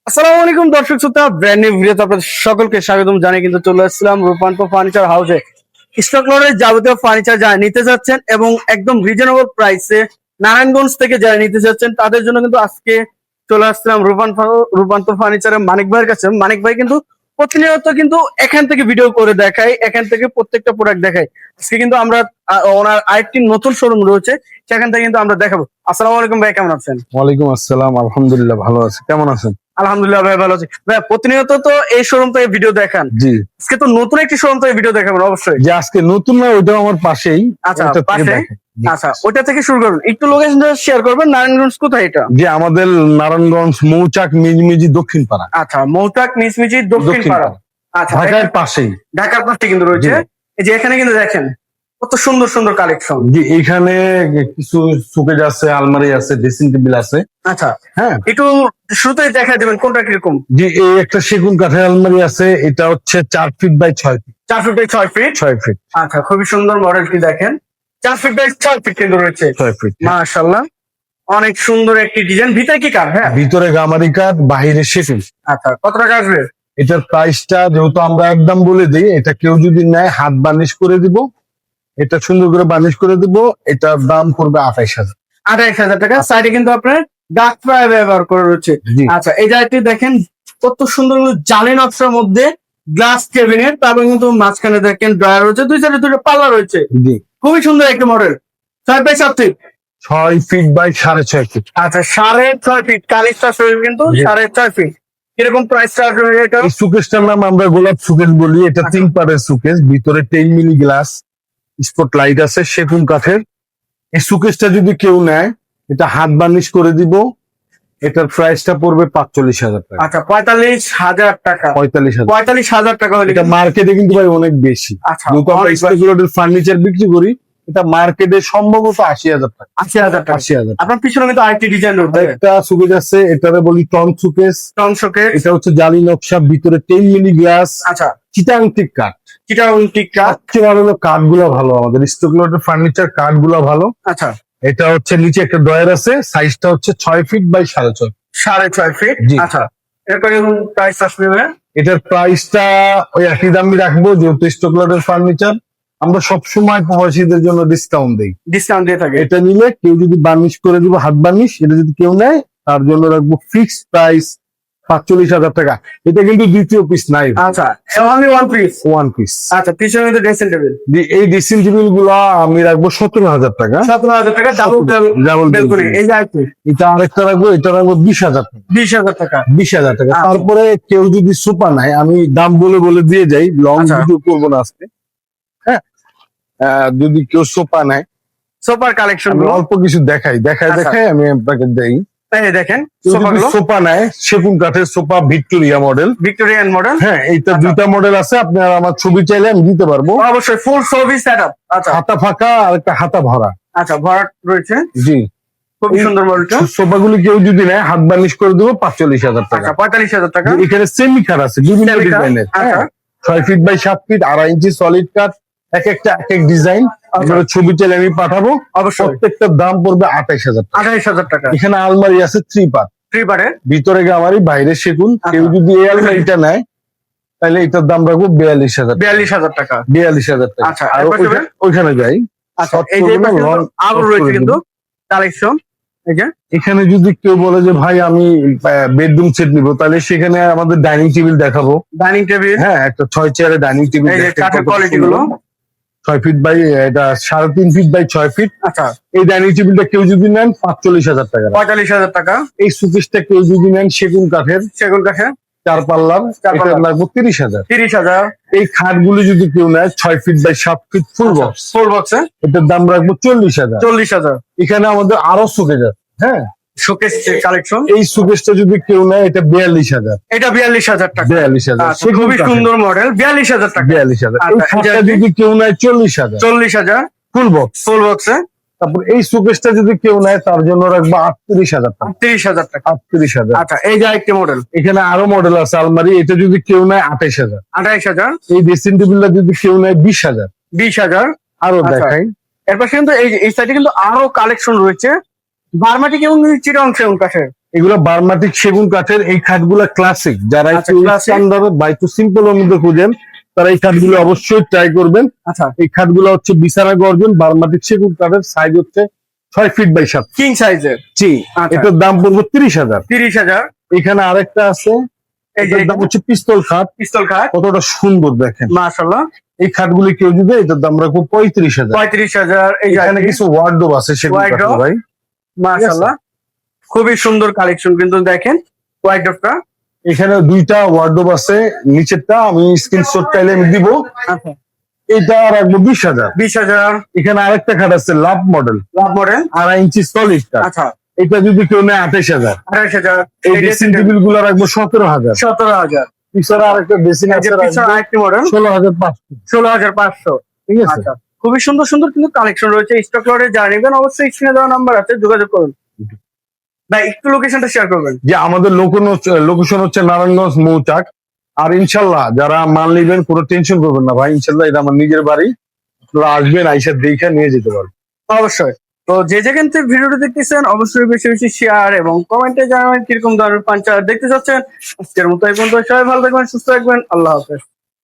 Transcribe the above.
আসসালামু আলাইকুম দর্শক শ্রোতা, ব্র্যান্ড নিউ ভিডিওতে আপনাদের সকলকে স্বাগতম জানিয়ে কিন্তু চলে আসছিলাম রূপান্ত ফার্নিচার হাউসে। স্টক লটের যাবতীয় ফার্নিচার যারা নিতে যাচ্ছেন এবং একদম রিজনেবল প্রাইসে নারায়ণগঞ্জ থেকে যারা নিতে যাচ্ছেন তাদের জন্য কিন্তু আজকে চলে আসছিলাম রূপান্ত ফার্নিচারের মানিক ভাইয়ের কাছে। মানিক ভাই কিন্তু প্রতিনিয়ত কিন্তু এখান থেকে ভিডিও করে দেখায়, এখান থেকে প্রত্যেকটা প্রোডাক্ট দেখায়। আজকে কিন্তু আমরা ওনার আরেকটি নতুন শোরুম রয়েছে, সেখান থেকে কিন্তু আমরা দেখাবো। আসসালামু আলাইকুম ভাই, কেমন আছেন? ওয়ালাইকুম আসসালাম, আলহামদুলিল্লাহ ভালো আছি। কেমন আছেন? আলহামদুলিল্লাহ ভাই, ভালো আছি ভাই। প্রতিনিয়ত তো এই শোরুম থেকে ভিডিও দেখান, জি আজকে তো নতুন একটি শোরুম থেকে ভিডিও দেখাবেন অবশ্যই। যে আজকে নতুন না, ওইটাও আমার পাশেই। আচ্ছা, ওইটা থেকে পাশে। দেখেন। জি। আচ্ছা, ওইটা থেকে শুরু করুন, একটু লোকেশনটা শেয়ার করবেন। নারায়ণগঞ্জ কোথায় এটা? যে আমাদের নারায়ণগঞ্জ মৌচাক মিজমিজি দক্ষিণ পাড়া। আচ্ছা, মৌতাক মিচমিচি দক্ষিণ পাড়া। আচ্ছা, ঢাকার পাশেই। ঢাকার পাশে কিন্তু রয়েছে। জি। এই যে এখানে কিন্তু দেখেন কত সুন্দর সুন্দর কালেকশন। যে এইখানে কিছু সুকেজ আছে, আলমারি আছে, ড্রেসিং টেবিল আছে। আচ্ছা, হ্যাঁ, একটু শুরুতে দেখা দেবেন কোনটা কিরকম। যে এই একটা সেগুন কাঠের আলমারি আছে, এটা হচ্ছে 4 feet by 6 feet. 4 feet by 6 feet. 6 feet. আচ্ছা, খুবই সুন্দর মডেলটি দেখেন। 4 ফিট বাই 6 ফিট কিন্তু রয়েছে। 6 ফিট। মাশাআল্লাহ, অনেক সুন্দর একটি ডিজাইন। ভিতরে কি কাঠ? হ্যাঁ, ভিতরে গামারি কাঠ, বাহিরে সেগুন। আচ্ছা, কত টাকা আসবে? এটার প্রাইসটা যেহেতু আমরা একদম বলে দিই, এটা কেউ যদি নেয় হাত বার্নিশ করে দিব, এটা সুন্দর করে বার্নিশ করে দিব। এটার দাম পড়বে 28,000। 28,000 টাকা। সাইডে কিন্তু আপনার ডাক ফ্রাই ব্যবহার করে রয়েছে। জি। আচ্ছা, এই জায়গাটি দেখেন কত সুন্দর জালি নকশার মধ্যে গ্লাস ক্যাবিনেট, তারপর কিন্তু মাঝখানে দেখেন ড্রয়ার রয়েছে, দুই সাইডে দুটো পাল্লা রয়েছে। জি। খুবই সুন্দর একটা model. 6 by 7 feet. 6 feet by 6.5 feet. আচ্ছা, 6.5 ফিট কালিস্টা শরীর কিন্তু জি। 6.5 ফিট। কিরকম প্রাইস চার্জ হয়ে এটা? এই সুকেশটার নাম আমরা গোলাপ সুকেশ বলি। এটা আচ্ছা। 3 পারের সুকেশ, ভিতরে 10 মিলি গ্লাস, স্পট লাইট আছে, সেগুন কাঠের। এই সুকেশটা যদি কেউ নেয়, এটা হাত বার্নিশ করে দিব। এটার প্রাইসটা পড়বে 45,000 টাকা। আচ্ছা, 45,000 টাকা। 45,000। 45,000 টাকা হলে এটা মার্কেটে কিন্তু ভাই অনেক বেশি। আচ্ছা, যেহেতু আমরা অনেক বেশি। স্পেকুলেটেড ফার্নিচার বিক্রি করি, এটা মার্কেটে সম্ভবত 80,000 টাকা। 80,000 টাকা। 80,000। আপনার পিছনে কিন্তু আরেকটি ডিজাইন রয়েছে, একটা সুকেশ আছে, এটারে বলি টন সুকেশ। টনশকের। এটা হচ্ছে জালি নকশা, ভিতরে 10 মিলি গ্লাস, আচ্ছা, চিটাংটিক কাঠ। চিটাগং টিক্কা। সবচেয়ে ভালো হলো কাঠগুলো ভালো, আমাদের স্টকলটের ফার্নিচার কাঠগুলো ভালো। আচ্ছা, এটা হচ্ছে নিচে একটা ড্রয়ার আছে, সাইজটা হচ্ছে 6 ফিট বাই 6.5 ফিট। 6.5 ফিট। জি। আচ্ছা, এরপরে প্রাইস আসবে এটার প্রাইসটা ওই একই দামই রাখবো, যেহেতু স্টকলটের ফার্নিচার আমরা সবসময় প্রবাসীদের জন্য ডিসকাউন্ট দিই। ডিসকাউন্ট দিয়ে থাকে। এটা নিলে কেউ যদি বার্নিশ করে দিব, হাত বার্নিশ, এটা যদি কেউ নেয় তার জন্য রাখবো ফিক্সড প্রাইস 45,000 টাকা। এটা কিন্তু দ্বিতীয় পিস নাই, আচ্ছা, only one piece. One piece. আচ্ছা, পিছনে কিন্তু ড্রেসিং টেবিল। এই ড্রেসিং টেবিল গুলা আমি রাখবো 17,000 টাকা। 17,000 টাকা ডাবল ডাবল বেলকনি। এই যে আরেকটি এটা আরেকটা রাখবো, এটা রাখবো 20,000 টাকা। 20,000 টাকা। 20,000 টাকা। আচ্ছা। তারপরে কেউ যদি সোফা নেয়, আমি দাম বলে বলে দিয়ে যাই, লং আচ্ছা। ভিডিও করবো না আজকে। হ্যাঁ, যদি কেউ সোফা নেয়, সোফার কালেকশন আমি গুলো অল্প কিছু দেখাই আচ্ছা। দেখাই আমি আপনাকে দেই। এই দেখেন কেউ সোফা যদি গুলো সোফা নেয়, সেগুন কাঠের sofa, Victoria model. Victorian model. হ্যাঁ, এইটা আচ্ছা। 2টা মডেল আছে, আপনার আমার ছবি চাইলে আমি দিতে পারবো। অবশ্যই ফুল সার্ভিস সেটআপ। আচ্ছা, হাতা ফাঁকা আর একটা হাতা ভরা। আচ্ছা, ভরাট রয়েছে। জি। খুবই সুন্দর মডেলটা। সোফাগুলি কেউ যদি নেয়, হাত বার্নিশ করে দেবো 45,000 টাকা। আচ্ছা, 45,000 টাকা। এখানে সেমি কাঠ আছে বিভিন্ন Semi কাঠ, ডিজাইনের। আচ্ছা। 6 feet by 7 feet, 2.5 inch solid কাঠ, এক একটা এক এক ডিজাইন। আপনার ছবি চাইলে আমি পাঠাবো। অবশ্যই প্রত্যেকটার দাম পড়বে 28,000 টাকা। 28,000 টাকা। এখানে আলমারি আছে 3 পার্ট, ট্রিপারে। ভিতরে গামারি, বাইরে সেগুন। কেউ যদি এই আলমারিটা নেয়, তাহলে এটার দাম রাখবো 42,000 টাকা। 42,000 টাকা। 42,000 টাকা। আচ্ছা, আর এরপর যাবে? ওইখানে যাই। আচ্ছা, Short এই যে করবো না, পাশে long আরো short রয়েছে করে কিন্তু দেবো। কালেকশন। এই যে এখানে যদি কেউ বলে যে ভাই আমি বেডরুম সেট নিবো, তাহলে সেখানে আমাদের ডাইনিং টেবিল দেখাবো। Dining table. হ্যাঁ, একটা 6 চেয়ারের ডাইনিং টেবিল। এই যে কাঠের কোয়ালিটি গুলো। 6 ফিট বাই, এটা 3.5 ফিট বাই 6 ফিট। আচ্ছা, এই ডাইনিং টেবিলটা কেউ যদি নেন 45,000 টাকা। 45,000 টাকা। এই সুকেশটা কেউ যদি নেন সেগুন কাঠের, সেগুন কাঠে 4 পাল্লার, চার এটা পাল্লার। লাগবে 30,000। 30,000। এই খাটগুলো যদি কেউ নেয় 6 feet by 7 feet full box, full বক্সে এটার দাম রাখবো 40,000। 40,000। এখানে আমাদের আরো সুকেশ আছে। হ্যাঁ, শোকেস কালেকশন। এই সুকেশটা যদি কেউ নেয়, এটা 42,000। এটা 42,000 টাকা। 42,000। আচ্ছা, খুবই সুন্দর মডেল। 42,000 টাকা। 42,000। এই আচ্ছা, খাটটা এই যে যদি কেউ নেয় 40,000 40,000 ফুল বক্স। ফুল বক্সে তারপর এই সুকেশটা যদি কেউ নেয়, তার জন্য রাখবো 38,000 টাকা। 30,000 টাকা। 38,000। আচ্ছা, এই যে আরেকটি মডেল এখানে আরো মডেল আছে আলমারি, এটা যদি কেউ নেয় 28,000। 28,000। এই ড্রেসিং টেবিলটা যদি কেউ নেয় 20,000। 20,000। আরো আচ্ছা। দেখাই। এরপর কিন্তু এই সাইডে কিন্তু আরো কালেকশন রয়েছে। বারমাটি এবং চিটাং সেগুন কাঠের। এগুলো বার্মাটিক সেগুন কাঠের এই খাটগুলা ক্লাসিক, যারা আচ্ছা, একটু classic। স্ট্যান্ডার্ড বা একটু সিম্পল এর মধ্যে খুঁজেন তারা এই খাটগুলো অবশ্যই ট্রাই করবেন। আচ্ছা, এই খাটগুলো হচ্ছে বিছানা গর্জন বার্মাটিক সেগুন কাঠের, সাইজ হচ্ছে 6 ফিট বাই 7 কিং সাইজের। জি। আচ্ছা, এটার দাম পড়বে 30,000। 30,000। এখানে আরেকটা আছে, এই যে এটার দাম হচ্ছে পিস্তল খাট। পিস্তল খাট, কতটা সুন্দর দেখেন। মাশাআল্লাহ। এই খাটগুলি কেউ দিবে, এটার দাম রাখবো 35,000। 35,000। এই যে এখানে কিছু ওয়ার্ডরোব আছে সেগুলো Wardrobe। ভাই। মাশাআল্লাহ, খুবই সুন্দর কালেকশন কিন্তু দেখেন ওয়াইড্রপটা। এখানে 2টা ওয়ার্ডরোব আছে, নিচেরটা আমি স্ক্রিনশট চাইলে আমি দিব। আচ্ছা, এটা রাখবো 20,000। 20,000। এখানে আরেকটা খাট আছে লাভ মডেল, লাভ মডেল। 2.5 ইঞ্চি সলিড কাঠ। আচ্ছা, এটা যদি কেউ নেয় 28,000। 28,000। এই ড্রেসিং টেবিল গুলো রাখবো 17,000। 17,000। পিছনে আরেকটা ড্রেসিং এই যে আছে পিছনে আরেকটি মডেল 16,500। 16,500। ঠিক আছে। আচ্ছা, খুবই সুন্দর সুন্দর কিন্তু কালেকশন রয়েছে। স্টক লটে যা নেবেন অবশ্যই স্ক্রিনে দেওয়া নাম্বার আছে, যোগাযোগ করুন। ভাই একটু লোকেশনটা শেয়ার করবেন। যে আমাদের লোকেশন হচ্ছে নারায়ণগঞ্জ মৌচাক। আর ইনশাল্লাহ যারা মাল নিবেন কোনো টেনশন করবেন না ভাই, ইনশাল্লাহ এটা আমার নিজের বাড়ি, আপনারা আসবেন আইসা দেখে নিয়ে যেতে পারবেন। অবশ্যই। তো যে যেখান থেকে ভিডিওটা দেখতেছেন অবশ্যই বেশি বেশি শেয়ার এবং কমেন্টে জানাবেন কিরকম ধরনের পাঞ্চার দেখতে চাচ্ছেন। আজকের মতো এই পর্যন্ত, সবাই ভালো থাকবেন, সুস্থ থাকবেন, আল্লাহ হাফেজ।